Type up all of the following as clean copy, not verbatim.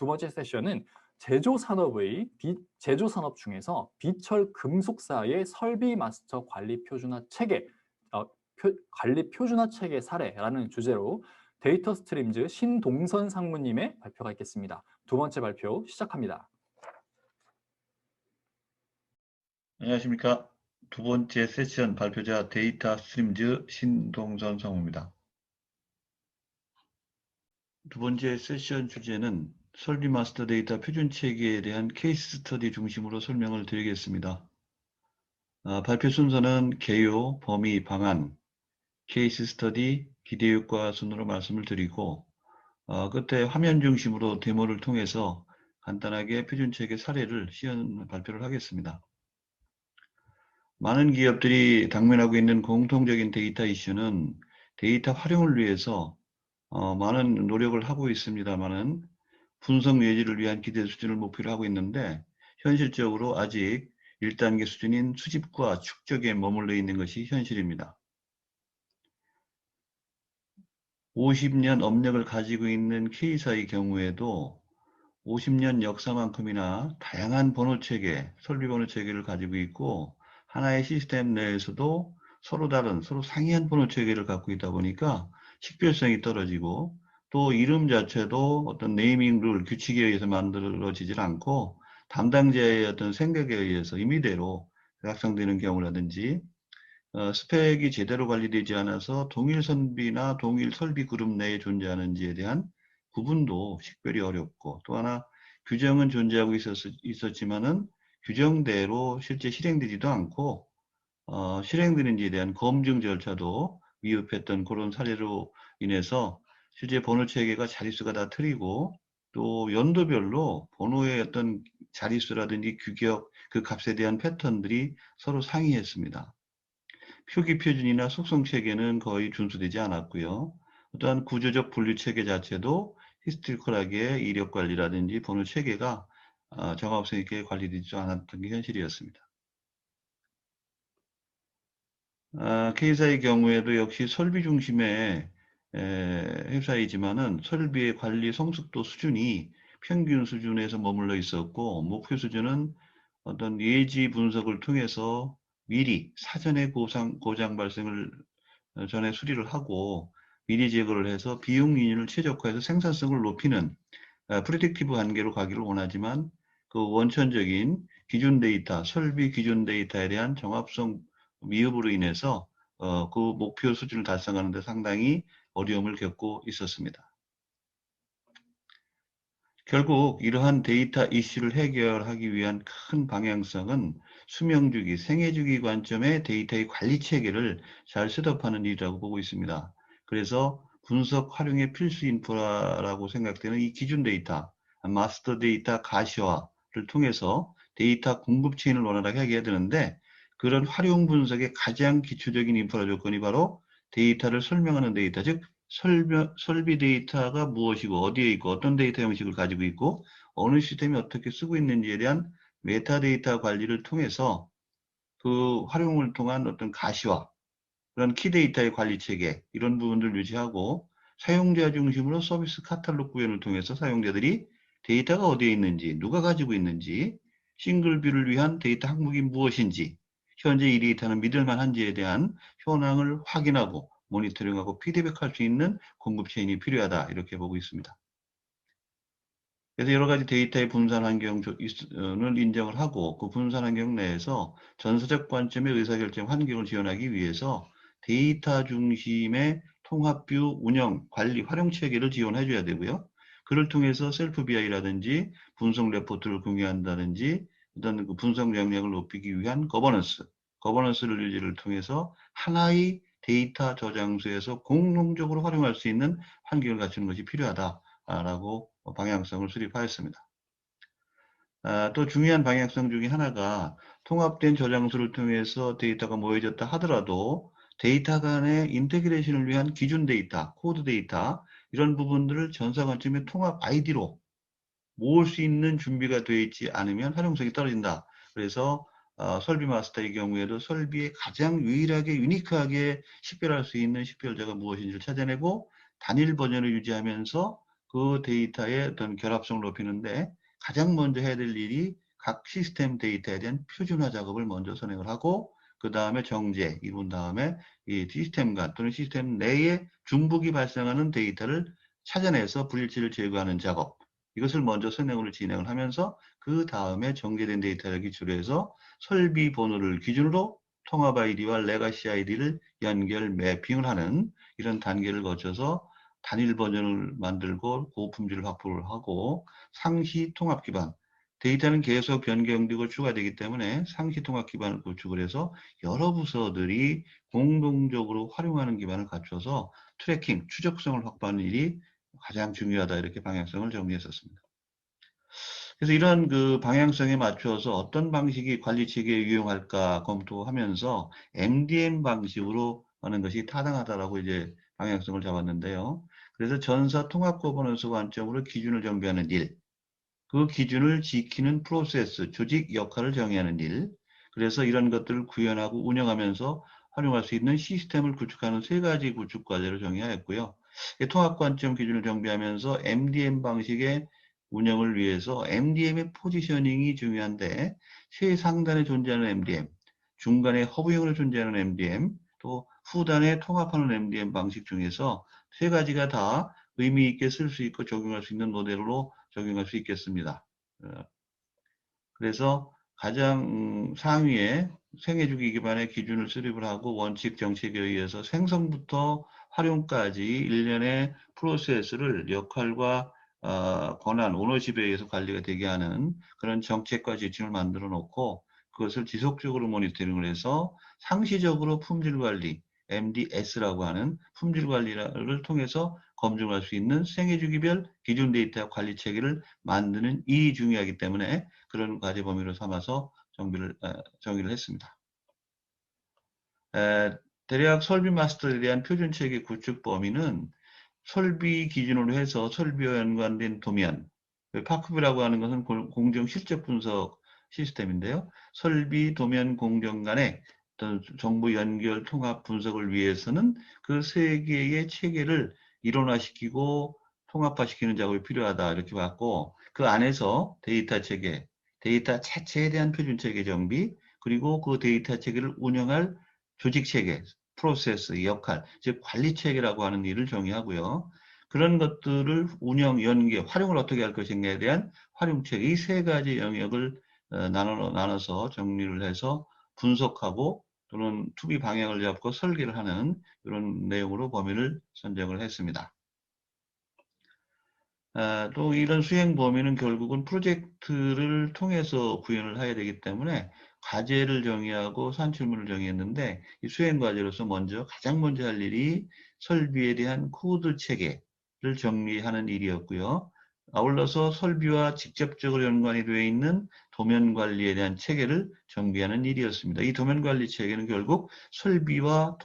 두 번째 세션은 제조산업 중에서 비철 금속사의 설비 마스터 관리 표준화 체계, 관리 표준화 체계 사례라는 주제로 데이터 스트림즈 신동선 상무님의 발표가 있겠습니다. 두 번째 발표 시작합니다. 안녕하십니까. 두 번째 세션 발표자 데이터 스트림즈 신동선 상무입니다. 두 번째 세션 주제는 설비 마스터 데이터 표준 체계에 대한 케이스 스터디 중심으로 설명을 드리겠습니다. 발표 순서는 개요, 범위, 방안, 케이스 스터디, 기대 효과 순으로 말씀을 드리고 끝에 화면 중심으로 데모를 통해서 간단하게 표준 체계 사례를 시연 발표를 하겠습니다. 많은 기업들이 당면하고 있는 공통적인 데이터 이슈는 데이터 활용을 위해서 많은 노력을 하고 있습니다만은 분석 예지를 위한 기대 수준을 목표로 하고 있는데 현실적으로 아직 1단계 수준인 수집과 축적에 머물러 있는 것이 현실입니다. 50년 업력을 가지고 있는 K사의 경우에도 50년 역사만큼이나 다양한 번호체계, 설비 번호체계를 가지고 있고 하나의 시스템 내에서도 서로 다른, 서로 상이한 번호체계를 갖고 있다 보니까 식별성이 떨어지고 또 이름 자체도 어떤 네이밍 룰, 규칙에 의해서 만들어지질 않고 담당자의 어떤 생각에 의해서 임의대로 작성되는 경우라든지 스펙이 제대로 관리되지 않아서 동일 선비나 동일 설비 그룹 내에 존재하는지에 대한 구분도 식별이 어렵고 또 하나 규정은 존재하고 있었지만은 규정대로 실제 실행되지도 않고 실행되는지에 대한 검증 절차도 미흡했던 그런 사례로 인해서 실제 번호 체계가 자릿수가 다 틀리고 또 연도별로 번호의 어떤 자릿수라든지 규격 그 값에 대한 패턴들이 서로 상이했습니다. 표기 표준이나 속성 체계는 거의 준수되지 않았고요. 또한 구조적 분류 체계 자체도 히스토리컬하게 이력 관리라든지 번호 체계가 정합성 있게 관리되지 않았던 게 현실이었습니다. K사의 경우에도 역시 설비 중심의 회사이지만은 설비의 관리 성숙도 수준이 평균 수준에서 머물러 있었고 목표 수준은 어떤 예지 분석을 통해서 미리 사전에 고장 발생을 전에 수리를 하고 미리 제거를 해서 비용 인율을 최적화해서 생산성을 높이는 프리딕티브 관계로 가기를 원하지만 그 원천적인 기준 데이터, 설비 기준 데이터에 대한 정합성 미흡으로 인해서 그 목표 수준을 달성하는 데 상당히 어려움을 겪고 있었습니다. 결국 이러한 데이터 이슈를 해결하기 위한 큰 방향성은 수명주기, 생애주기 관점의 데이터의 관리 체계를 잘 셋업하는 일이라고 보고 있습니다. 그래서 분석 활용의 필수 인프라라고 생각되는 이 기준 데이터, 마스터 데이터 가시화를 통해서 데이터 공급 체인을 원활하게 하게 해야 되는데 그런 활용 분석의 가장 기초적인 인프라 조건이 바로 데이터를 설명하는 데이터, 즉 설비 데이터가 무엇이고 어디에 있고 어떤 데이터 형식을 가지고 있고 어느 시스템이 어떻게 쓰고 있는지에 대한 메타데이터 관리를 통해서 그 활용을 통한 어떤 가시화, 그런 키데이터의 관리 체계 이런 부분들을 유지하고 사용자 중심으로 서비스 카탈로그 구현을 통해서 사용자들이 데이터가 어디에 있는지 누가 가지고 있는지 싱글뷰를 위한 데이터 항목이 무엇인지 현재 이 데이터는 믿을만한지에 대한 현황을 확인하고 모니터링하고 피드백할 수 있는 공급 체인이 필요하다 이렇게 보고 있습니다. 그래서 여러 가지 데이터의 분산 환경을 인정을 하고 그 분산 환경 내에서 전사적 관점의 의사결정 환경을 지원하기 위해서 데이터 중심의 통합뷰 운영, 관리, 활용 체계를 지원해 줘야 되고요. 그를 통해서 셀프 BI라든지 분석 레포트를 공유한다든지 어떤 그 분석 역량을 높이기 위한 거버넌스를 유지를 통해서 하나의 데이터 저장소에서 공동적으로 활용할 수 있는 환경을 갖추는 것이 필요하다라고 방향성을 수립하였습니다. 또 중요한 방향성 중에 하나가 통합된 저장소를 통해서 데이터가 모여졌다 하더라도 데이터 간의 인테그레이션을 위한 기준 데이터, 코드 데이터 이런 부분들을 전사 관점의 통합 아이디로 모을 수 있는 준비가 되어 있지 않으면 활용성이 떨어진다. 그래서 설비 마스터의 경우에도 설비에 가장 유일하게 유니크하게 식별할 수 있는 식별자가 무엇인지를 찾아내고 단일 버전을 유지하면서 그 데이터의 어떤 결합성을 높이는데 가장 먼저 해야 될 일이 각 시스템 데이터에 대한 표준화 작업을 먼저 선행을 하고 그 다음에 정제, 이룬 다음에 이 시스템 간 또는 시스템 내에 중복이 발생하는 데이터를 찾아내서 불일치를 제거하는 작업, 이것을 먼저 선행으로 진행을 하면서 그 다음에 정제된 데이터를 기초로 해서 설비 번호를 기준으로 통합 아이디와 레가시 아이디를 연결 매핑을 하는 이런 단계를 거쳐서 단일 버전을 만들고 고품질을 확보를 하고 상시 통합 기반, 데이터는 계속 변경되고 추가되기 때문에 상시 통합 기반을 구축을 해서 여러 부서들이 공동적으로 활용하는 기반을 갖춰서 트래킹, 추적성을 확보하는 일이 가장 중요하다, 이렇게 방향성을 정리했었습니다. 그래서 이런 그 방향성에 맞춰서 어떤 방식이 관리 체계에 유용할까 검토하면서 MDM 방식으로 하는 것이 타당하다라고 이제 방향성을 잡았는데요. 그래서 전사 통합 거버넌스 관점으로 기준을 정비하는 일, 그 기준을 지키는 프로세스, 조직 역할을 정의하는 일, 그래서 이런 것들을 구현하고 운영하면서 활용할 수 있는 시스템을 구축하는 세 가지 구축 과제를 정의하였고요. 통합 관점 기준을 정비하면서 MDM 방식의 운영을 위해서 MDM의 포지셔닝이 중요한데 최상단에 존재하는 MDM, 중간에 허브형으로 존재하는 MDM, 또 후단에 통합하는 MDM 방식 중에서 세 가지가 다 의미 있게 쓸 수 있고 적용할 수 있는 모델로 적용할 수 있겠습니다. 그래서 가장 상위에 생애주기 기반의 기준을 수립을 하고 원칙 정책에 의해서 생성부터 활용까지 일련의 프로세스를 역할과 권한, 오너십에 의해서 관리가 되게 하는 그런 정책과 지침을 만들어 놓고 그것을 지속적으로 모니터링을 해서 상시적으로 품질 관리, MDS라고 하는 품질 관리를 통해서 검증할 수 있는 생애주기별 기준 데이터 관리 체계를 만드는 일이 중요하기 때문에 그런 과제 범위로 삼아서 정의를 했습니다. 대략 설비 마스터에 대한 표준 체계 구축 범위는 설비 기준으로 해서 설비와 연관된 도면, 파크비라고 하는 것은 공정 실적 분석 시스템인데요. 설비, 도면, 공정 간의 어떤 정보 연결, 통합 분석을 위해서는 그 세 개의 체계를 일원화시키고 통합화시키는 작업이 필요하다, 이렇게 봤고, 그 안에서 데이터 체계, 데이터 자체에 대한 표준 체계 정비, 그리고 그 데이터 체계를 운영할 조직 체계, 프로세스, 역할, 즉 관리 체계라고 하는 일을 정의하고요. 그런 것들을 운영, 연계, 활용을 어떻게 할 것인가에 대한 활용 체계, 이 세 가지 영역을 나눠서 정리를 해서 분석하고 또는 투비 방향을 잡고 설계를 하는 이런 내용으로 범위를 선정을 했습니다. 또 이런 수행 범위는 결국은 프로젝트를 통해서 구현을 해야 되기 때문에 과제를 정의하고 산출물을 정의했는데 이 수행 과제로서 가장 먼저 할 일이 설비에 대한 코드 체계를 정리하는 일이었고요. 아울러서 설비와 직접적으로 연관이 되어 있는 도면 관리에 대한 체계를 정비하는 일이었습니다. 이 도면 관리 체계는 결국 설비와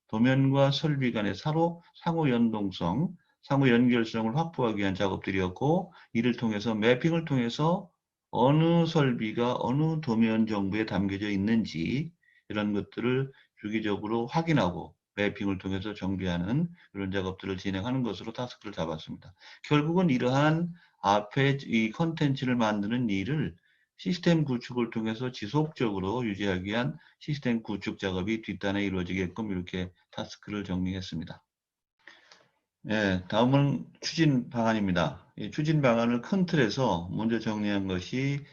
도면과 설비 간의 상호 연동성, 상호 연결성을 확보하기 위한 작업들이었고, 이를 통해서 매핑을 통해서 어느 설비가 어느 도면 정보에 담겨져 있는지 이런 것들을 주기적으로 확인하고 매핑을 통해서 정비하는 이런 작업들을 진행하는 것으로 타스크를 잡았습니다. 결국은 이러한 앞에 이 컨텐츠를 만드는 일을 시스템 구축을 통해서 지속적으로 유지하기 위한 시스템 구축 작업이 뒷단에 이루어지게끔 이렇게 타스크를 정리했습니다. 예, 다음은 추진 방안입니다. 이 추진 방안을 큰 틀에서 먼저 정리한 것이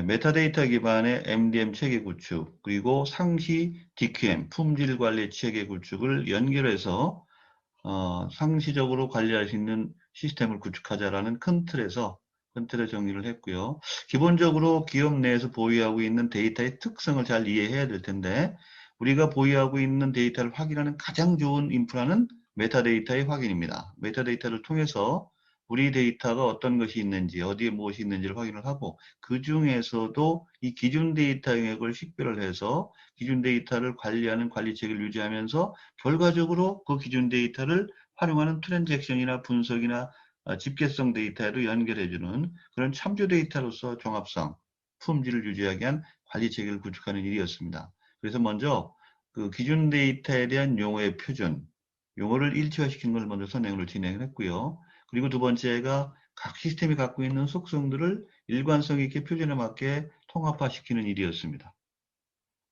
메타데이터 기반의 MDM 체계 구축, 그리고 상시 DQM, 품질 관리 체계 구축을 연결해서 상시적으로 관리할 수 있는 시스템을 구축하자라는 큰 틀에 정리를 했고요. 기본적으로 기업 내에서 보유하고 있는 데이터의 특성을 잘 이해해야 될 텐데 우리가 보유하고 있는 데이터를 확인하는 가장 좋은 인프라는 메타데이터의 확인입니다. 메타데이터를 통해서 우리 데이터가 어떤 것이 있는지, 어디에 무엇이 있는지를 확인을 하고 그 중에서도 이 기준 데이터 영역을 식별을 해서 기준 데이터를 관리하는 관리체계를 유지하면서 결과적으로 그 기준 데이터를 활용하는 트랜잭션이나 분석이나 집계성 데이터로 연결해주는 그런 참조 데이터로서 종합성, 품질을 유지하기 위한 관리체계를 구축하는 일이었습니다. 그래서 먼저 그 기준 데이터에 대한 용어의 표준, 용어를 일치화시킨 걸 먼저 선행으로 진행을 했고요. 그리고 두 번째가 각 시스템이 갖고 있는 속성들을 일관성 있게 표준에 맞게 통합화시키는 일이었습니다.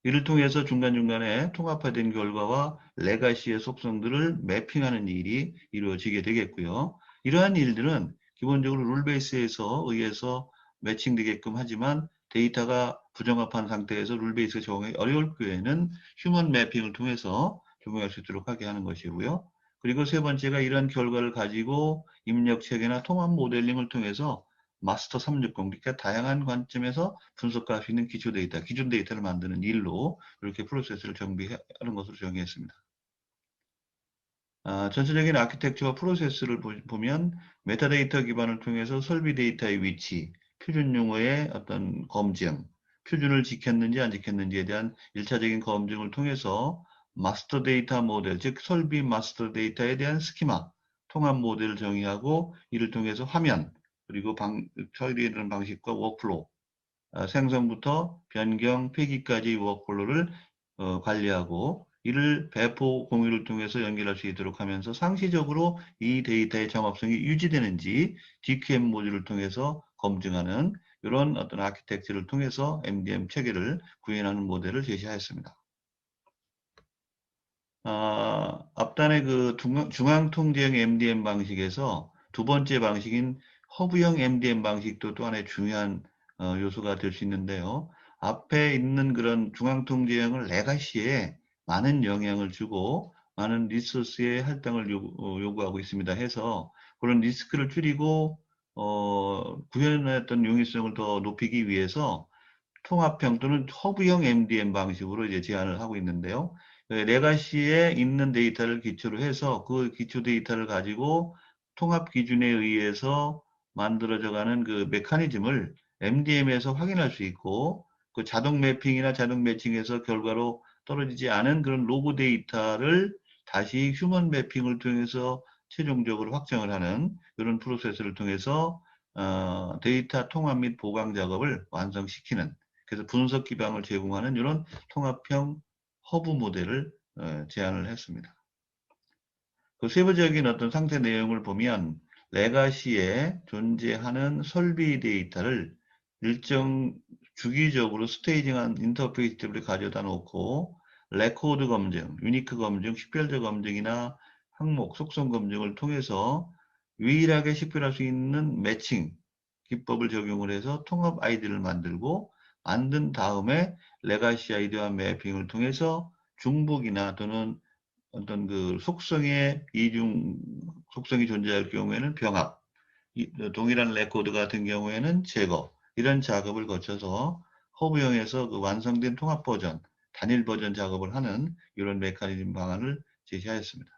이를 통해서 중간중간에 통합화된 결과와 레가시의 속성들을 매핑하는 일이 이루어지게 되겠고요. 이러한 일들은 기본적으로 룰베이스에서 의해서 매칭되게끔 하지만 데이터가 부정합한 상태에서 룰베이스가 적용하기 어려울 경우에는 휴먼 매핑을 통해서 적용할 수 있도록 하게 하는 것이고요. 그리고 세 번째가 이러한 결과를 가지고 입력 체계나 통합 모델링을 통해서 마스터 360, 그러니까 다양한 관점에서 분석할 수 있는 기초 데이터, 기준 데이터를 만드는 일로 이렇게 프로세스를 정비하는 것으로 정의했습니다. 전체적인 아키텍처와 프로세스를 보면 메타데이터 기반을 통해서 설비 데이터의 위치, 표준 용어의 어떤 검증, 표준을 지켰는지 안 지켰는지에 대한 1차적인 검증을 통해서 마스터 데이터 모델, 즉 설비 마스터 데이터에 대한 스키마, 통합 모델을 정의하고 이를 통해서 화면, 그리고 처리하는 방식과 워크플로우, 생성부터 변경, 폐기까지 워크플로우를 관리하고 이를 배포 공유를 통해서 연결할 수 있도록 하면서 상시적으로 이 데이터의 정합성이 유지되는지 DQM 모듈을 통해서 검증하는 이런 어떤 아키텍처를 통해서 MDM 체계를 구현하는 모델을 제시하였습니다. 앞단의 그 중앙통제형 MDM 방식에서 두 번째 방식인 허브형 MDM 방식도 또 하나의 중요한 요소가 될 수 있는데요. 앞에 있는 그런 중앙통제형을 레가시에 많은 영향을 주고 많은 리소스의 할당을 요구하고 있습니다. 해서 그런 리스크를 줄이고 구현했던 용이성을 더 높이기 위해서 통합형 또는 허브형 MDM 방식으로 이제 제안을 하고 있는데요. 레가시에 있는 데이터를 기초로 해서 그 기초 데이터를 가지고 통합 기준에 의해서 만들어져가는 그 메커니즘을 MDM에서 확인할 수 있고 그 자동 매핑이나 자동 매칭에서 결과로 떨어지지 않은 그런 로그 데이터를 다시 휴먼 매핑을 통해서 최종적으로 확정을 하는 이런 프로세스를 통해서 데이터 통합 및 보강 작업을 완성시키는 그래서 분석 기반을 제공하는 이런 통합형 허브 모델을 제안을 했습니다. 그 세부적인 어떤 상태 내용을 보면 레가시에 존재하는 설비 데이터를 일정 주기적으로 스테이징한 인터페이스 탭을 가져다 놓고 레코드 검증, 유니크 검증, 식별적 검증이나 항목, 속성 검증을 통해서 유일하게 식별할 수 있는 매칭 기법을 적용을 해서 통합 아이디를 만들고 만든 다음에 레가시 아이디와 매핑을 통해서 중복이나 또는 어떤 그 속성의 이중 속성이 존재할 경우에는 병합, 동일한 레코드 같은 경우에는 제거 이런 작업을 거쳐서 허브형에서 그 완성된 통합 버전, 단일 버전 작업을 하는 이런 메커니즘 방안을 제시하였습니다.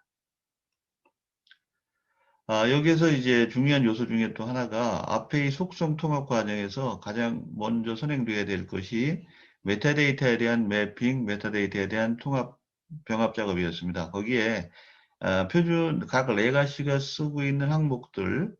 여기에서 이제 중요한 요소 중에 또 하나가 앞의 속성 통합 과정에서 가장 먼저 선행돼야 될 것이 메타데이터에 대한 매핑, 메타데이터에 대한 통합, 병합 작업이었습니다. 거기에 표준 각 레가시가 쓰고 있는 항목들과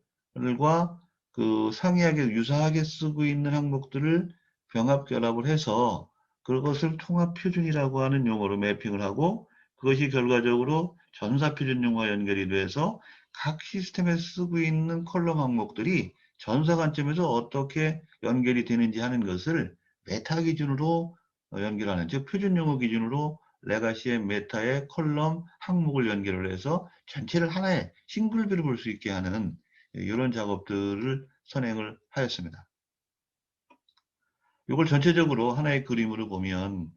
그 상이하게 유사하게 쓰고 있는 항목들을 병합 결합을 해서 그것을 통합 표준이라고 하는 용어로 매핑을 하고 그것이 결과적으로 전사 표준 용어와 연결이 돼서 각 시스템에 쓰고 있는 컬럼 항목들이 전사 관점에서 어떻게 연결이 되는지 하는 것을 메타 기준으로 연결하는, 즉 표준 용어 기준으로 레가시의 메타의 컬럼 항목을 연결을 해서 전체를 하나의 싱글뷰로 볼 수 있게 하는 이런 작업들을 선행을 하였습니다. 이걸 전체적으로 하나의 그림으로 보면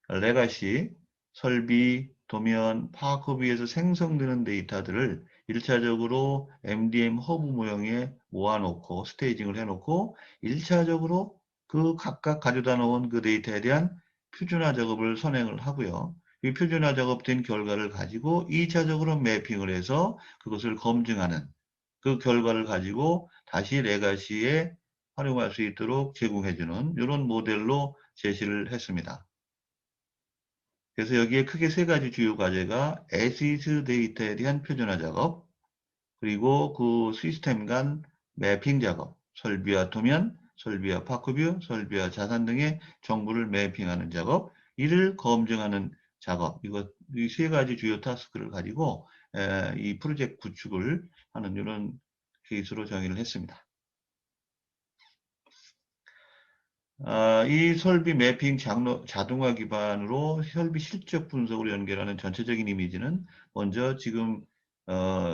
레가시, 설비, 도면, 파커비에서 생성되는 데이터들을 1차적으로 MDM 허브 모형에 모아놓고 스테이징을 해놓고 1차적으로 그 각각 가져다 놓은 그 데이터에 대한 표준화 작업을 선행을 하고요. 이 표준화 작업된 결과를 가지고 2차적으로 매핑을 해서 그것을 검증하는 그 결과를 가지고 다시 레가시에 활용할 수 있도록 제공해주는 이런 모델로 제시를 했습니다. 그래서 여기에 크게 세 가지 주요 과제가 as 데이터에 대한 표준화 작업, 그리고 그 시스템 간 매핑 작업, 설비와 도면, 설비와 파크뷰, 설비와 자산 등의 정보를 매핑하는 작업, 이를 검증하는 작업, 이 세 가지 주요 타스크를 가지고 이 프로젝트 구축을 하는 이런 케이스로 정의를 했습니다. 이 설비 매핑 자동화 기반으로 설비 실적 분석으로 연결하는 전체적인 이미지는 먼저 지금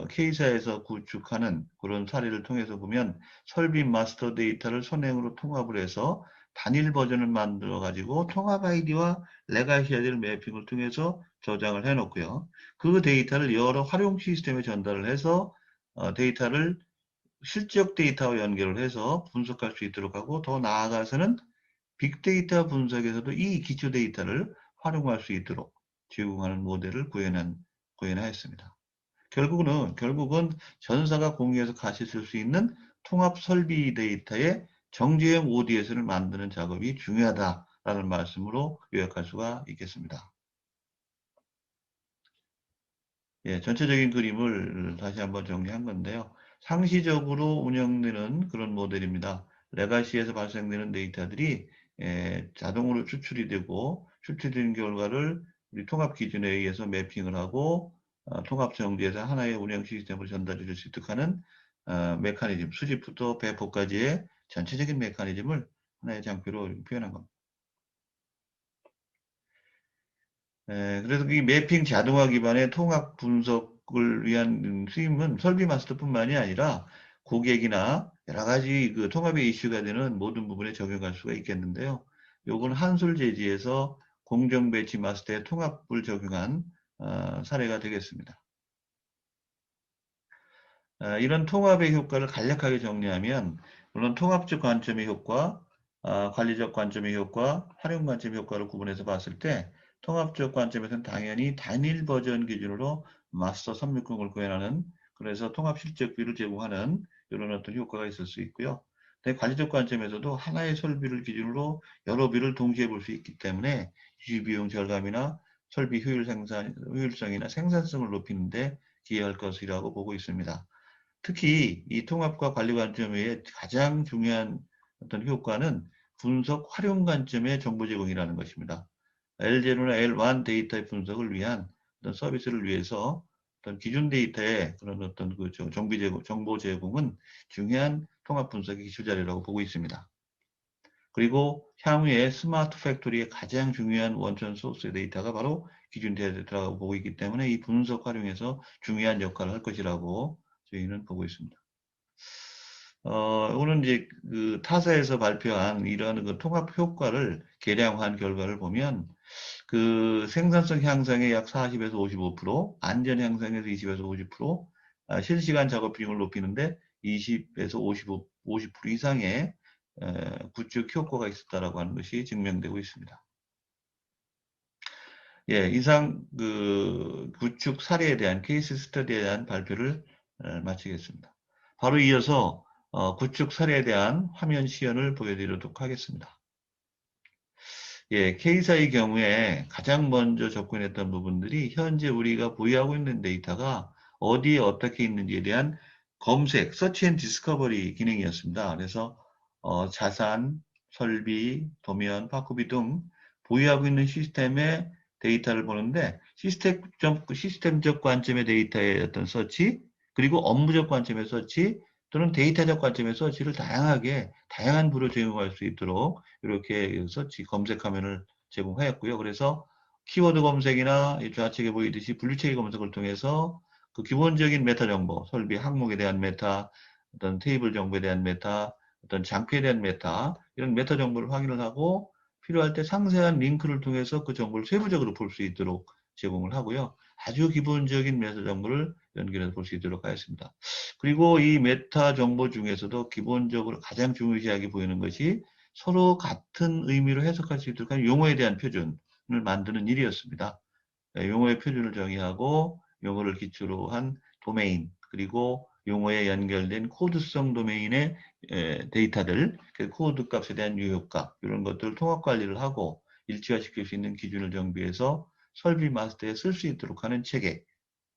K사에서 구축하는 그런 사례를 통해서 보면 설비 마스터 데이터를 선행으로 통합을 해서 단일 버전을 만들어 가지고 통합 아이디와 레가시 아이디를 매핑을 통해서 저장을 해 놓고요. 그 데이터를 여러 활용 시스템에 전달을 해서 데이터를 실적 데이터와 연결을 해서 분석할 수 있도록 하고, 더 나아가서는 빅데이터 분석에서도 이 기초 데이터를 활용할 수 있도록 제공하는 모델을 구현하였습니다. 결국은 전사가 공유해서 같이 쓸 수 있는 통합 설비 데이터의 정제형 ODS를 만드는 작업이 중요하다라는 말씀으로 요약할 수가 있겠습니다. 예, 전체적인 그림을 다시 한번 정리한 건데요. 상시적으로 운영되는 그런 모델입니다. 레가시에서 발생되는 데이터들이 자동으로 추출이 되고, 추출된 결과를 우리 통합 기준에 의해서 매핑을 하고 통합 정지에서 하나의 운영 시스템으로 전달해 줄 수 있도록 하는 메커니즘, 수집부터 배포까지의 전체적인 메커니즘을 하나의 장표로 표현한 겁니다. 그래서 이 매핑 자동화 기반의 통합 분석을 위한 수임은 설비 마스터뿐만이 아니라 고객이나 여러 가지 그 통합의 이슈가 되는 모든 부분에 적용할 수가 있겠는데요. 요건 한솔 제지에서 공정 배치 마스터의 통합을 적용한 사례가 되겠습니다. 이런 통합의 효과를 간략하게 정리하면, 물론 통합적 관점의 효과, 관리적 관점의 효과, 활용 관점의 효과를 구분해서 봤을 때 통합적 관점에서는 당연히 단일 버전 기준으로 마스터 360을 구현하는, 그래서 통합 실적비를 제공하는 이런 어떤 효과가 있을 수 있고요. 근데 관리적 관점에서도 하나의 설비를 기준으로 여러 비를 동시에 볼 수 있기 때문에 유지비용 절감이나 설비 효율성이나 생산성을 높이는데 기여할 것이라고 보고 있습니다. 특히 이 통합과 관리 관점의 가장 중요한 어떤 효과는 분석 활용 관점의 정보 제공이라는 것입니다. L0나 L1 데이터의 분석을 위한 어떤 서비스를 위해서 어떤 기준 데이터의 그런 어떤 그 정보 제공은 중요한 통합 분석의 기초 자료라고 보고 있습니다. 그리고 향후에 스마트 팩토리의 가장 중요한 원천 소스 데이터가 바로 기준 데이터라고 보고 있기 때문에 이 분석 활용에서 중요한 역할을 할 것이라고 저희는 보고 있습니다. 오늘 이제 그 타사에서 발표한 이러한 그 통합 효과를 계량한 결과를 보면 그 생산성 향상에 약 40에서 55%, 안전 향상에서 20에서 50%, 실시간 작업 비용을 높이는데 20에서 50% 이상의 구축 효과가 있었다라고 하는 것이 증명되고 있습니다. 예, 이상 그 구축 사례에 대한 케이스 스터디에 대한 발표를 마치겠습니다. 바로 이어서 구축 사례에 대한 화면 시연을 보여드리도록 하겠습니다. 예, K사의 경우에 가장 먼저 접근했던 부분들이 현재 우리가 보유하고 있는 데이터가 어디에 어떻게 있는지에 대한 검색, 서치 앤 디스커버리 기능이었습니다. 그래서 자산, 설비, 도면, 파크비 등 보유하고 있는 시스템의 데이터를 보는데 시스템적 관점의 데이터의 어떤 서치, 그리고 업무적 관점의 서치, 또는 데이터적 관점의 서치를 다양한 부로 제공할 수 있도록 이렇게 서치 검색 화면을 제공하였고요. 그래서 키워드 검색이나 좌측에 보이듯이 분류체계 검색을 통해서 그 기본적인 메타 정보, 설비 항목에 대한 메타, 어떤 테이블 정보에 대한 메타, 어떤 장표에 대한 메타, 이런 메타 정보를 확인을 하고 필요할 때 상세한 링크를 통해서 그 정보를 세부적으로 볼 수 있도록 제공을 하고요. 아주 기본적인 메타 정보를 연결해서 볼 수 있도록 하였습니다. 그리고 이 메타 정보 중에서도 기본적으로 가장 중요시하게 보이는 것이 서로 같은 의미로 해석할 수 있도록 하는 용어에 대한 표준을 만드는 일이었습니다. 용어의 표준을 정의하고 용어를 기초로 한 도메인, 그리고 용어에 연결된 코드성 도메인의 데이터들, 그 코드 값에 대한 유효값, 이런 것들을 통합 관리를 하고 일치화시킬 수 있는 기준을 정비해서 설비 마스터에 쓸 수 있도록 하는 체계를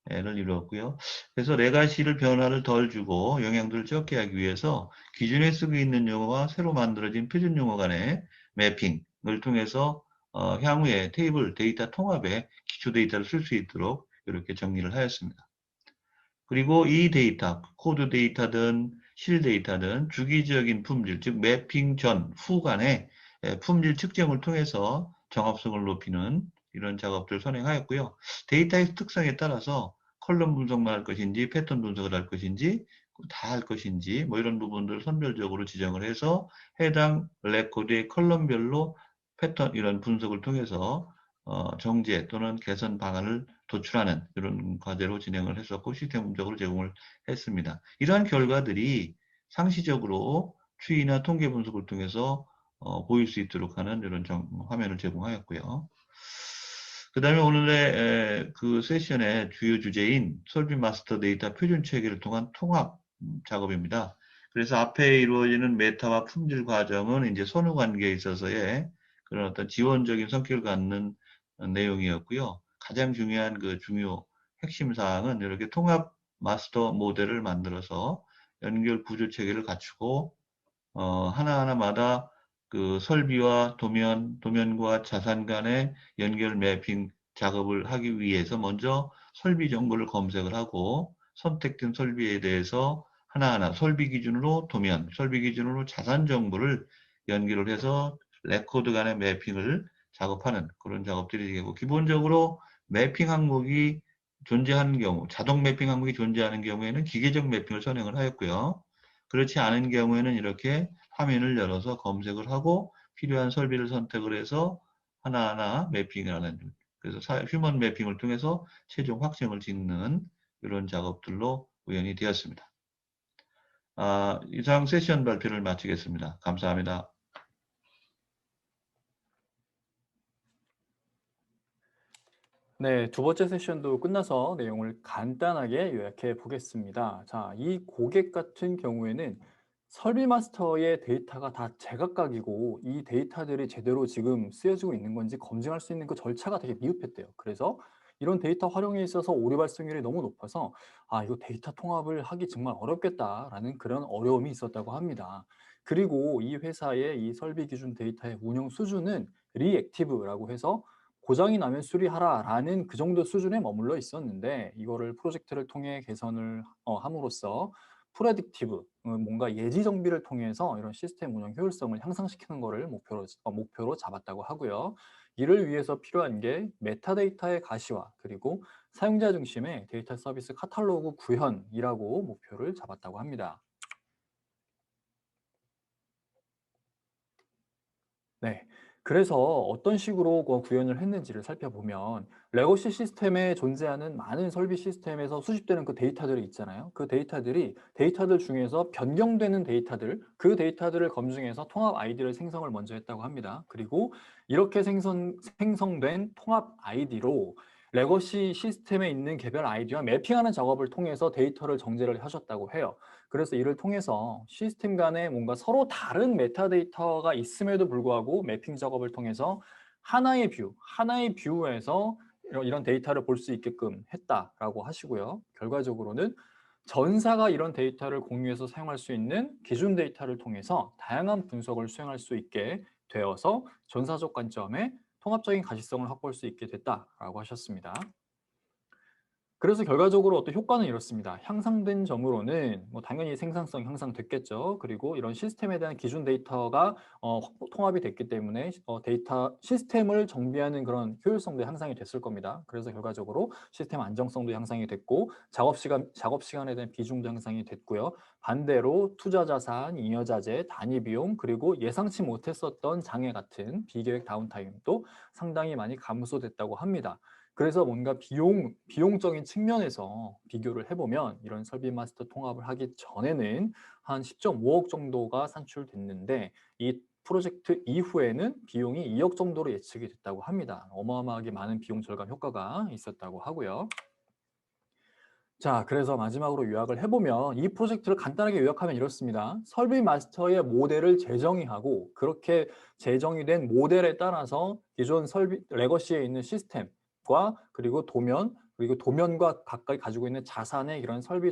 이루었고요. 그래서 레가시를 변화를 덜 주고 영향들을 적게 하기 위해서 기존에 쓰고 있는 용어와 새로 만들어진 표준 용어 간의 매핑을 통해서 향후에 테이블 데이터 통합에 기초 데이터를 쓸 수 있도록 이렇게 정리를 하였습니다. 그리고 이 데이터, 코드 데이터든 실 데이터든 주기적인 품질, 즉 매핑 전, 후 간의 품질 측정을 통해서 정합성을 높이는 이런 작업들을 선행하였고요. 데이터의 특성에 따라서 컬럼 분석만 할 것인지 패턴 분석을 할 것인지 다 할 것인지 뭐 이런 부분들을 선별적으로 지정을 해서 해당 레코드의 컬럼별로 패턴 이런 분석을 통해서 정제 또는 개선 방안을 도출하는 이런 과제로 진행을 했었고 시스템적으로 제공을 했습니다. 이러한 결과들이 상시적으로 추이나 통계 분석을 통해서 보일 수 있도록 하는 이런 화면을 제공하였고요. 그 다음에 오늘의 그 세션의 주요 주제인 솔비 마스터 데이터 표준 체계를 통한 통합 작업입니다. 그래서 앞에 이루어지는 메타와 품질 과정은 이제 선후 관계에 있어서의 그런 어떤 지원적인 성격을 갖는 내용이었고요. 가장 중요한 그 중요 핵심 사항은 이렇게 통합 마스터 모델을 만들어서 연결 구조 체계를 갖추고 하나하나마다 그 설비와 도면과 자산 간의 연결 매핑 작업을 하기 위해서 먼저 설비 정보를 검색을 하고 선택된 설비에 대해서 하나하나 설비 기준으로 도면, 설비 기준으로 자산 정보를 연결을 해서 레코드 간의 매핑을 작업하는 그런 작업들이 되고 기본적으로 매핑 항목이 존재하는 경우, 자동 매핑 항목이 존재하는 경우에는 기계적 매핑을 선행을 하였고요. 그렇지 않은 경우에는 이렇게 화면을 열어서 검색을 하고 필요한 설비를 선택을 해서 하나하나 매핑을 하는 그래서 휴먼 매핑을 통해서 최종 확정을 짓는 이런 작업들로 구현이 되었습니다. 이상 세션 발표를 마치겠습니다. 감사합니다. 네, 두 번째 세션도 끝나서 내용을 간단하게 요약해 보겠습니다. 자, 이 고객 같은 경우에는 설비 마스터의 데이터가 다 제각각이고 이 데이터들이 제대로 지금 쓰여지고 있는 건지 검증할 수 있는 그 절차가 되게 미흡했대요. 그래서 이런 데이터 활용에 있어서 오류 발생률이 너무 높아서 이거 데이터 통합을 하기 정말 어렵겠다라는 그런 어려움이 있었다고 합니다. 그리고 이 회사의 이 설비 기준 데이터의 운영 수준은 리액티브라고 해서 고장이 나면 수리하라라는 그 정도 수준에 머물러 있었는데 이거를 프로젝트를 통해 개선을 함으로써 프레딕티브, 뭔가 예지 정비를 통해서 이런 시스템 운영 효율성을 향상시키는 것을 목표로 잡았다고 하고요. 이를 위해서 필요한 게 메타데이터의 가시화 그리고 사용자 중심의 데이터 서비스 카탈로그 구현이라고 목표를 잡았다고 합니다. 네. 그래서 어떤 식으로 구현을 했는지를 살펴보면 레거시 시스템에 존재하는 많은 설비 시스템에서 수집되는 그 데이터들이 있잖아요. 그 데이터들 중에서 변경되는 데이터들, 그 데이터들을 검증해서 통합 아이디를 생성을 먼저 했다고 합니다. 그리고 이렇게 생성된 통합 아이디로 레거시 시스템에 있는 개별 아이디와 매핑하는 작업을 통해서 데이터를 정제를 하셨다고 해요. 그래서 이를 통해서 시스템 간에 뭔가 서로 다른 메타데이터가 있음에도 불구하고 매핑 작업을 통해서 하나의 뷰에서 이런 데이터를 볼 수 있게끔 했다라고 하시고요. 결과적으로는 전사가 이런 데이터를 공유해서 사용할 수 있는 기준 데이터를 통해서 다양한 분석을 수행할 수 있게 되어서 전사적 관점에 통합적인 가시성을 확보할 수 있게 됐다라고 하셨습니다. 그래서 결과적으로 어떤 효과는 이렇습니다. 향상된 점으로는 뭐 당연히 생산성 향상됐겠죠. 그리고 이런 시스템에 대한 기준 데이터가 통합이 됐기 때문에 데이터 시스템을 정비하는 그런 효율성도 향상이 됐을 겁니다. 그래서 결과적으로 시스템 안정성도 향상이 됐고 작업 시간에 대한 비중도 향상이 됐고요. 반대로 투자 자산, 잉여 자재, 단위 비용 그리고 예상치 못했었던 장애 같은 비계획 다운타임도 상당히 많이 감소됐다고 합니다. 그래서 뭔가 비용적인 측면에서 비교를 해보면 이런 설비 마스터 통합을 하기 전에는 한 10.5억 정도가 산출됐는데 이 프로젝트 이후에는 비용이 2억 정도로 예측이 됐다고 합니다. 어마어마하게 많은 비용 절감 효과가 있었다고 하고요. 자, 그래서 마지막으로 요약을 해보면 이 프로젝트를 간단하게 요약하면 이렇습니다. 설비 마스터의 모델을 재정의하고 그렇게 재정의 된 모델에 따라서 기존 레거시에 있는 시스템과 그리고 도면과 가까이 가지고 있는 자산의 이런 설비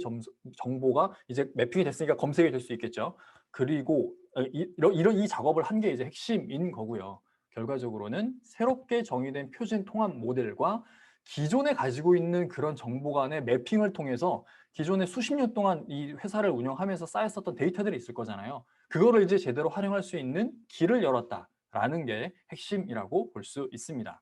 정보가 이제 매핑이 됐으니까 검색이 될 수 있겠죠. 그리고 이 작업을 한 게 이제 핵심인 거고요. 결과적으로는 새롭게 정의된 표준 통합 모델과 기존에 가지고 있는 그런 정보 간의 매핑을 통해서 기존에 수십 년 동안 이 회사를 운영하면서 쌓였었던 데이터들이 있을 거잖아요. 그거를 이제 제대로 활용할 수 있는 길을 열었다라는 게 핵심이라고 볼 수 있습니다.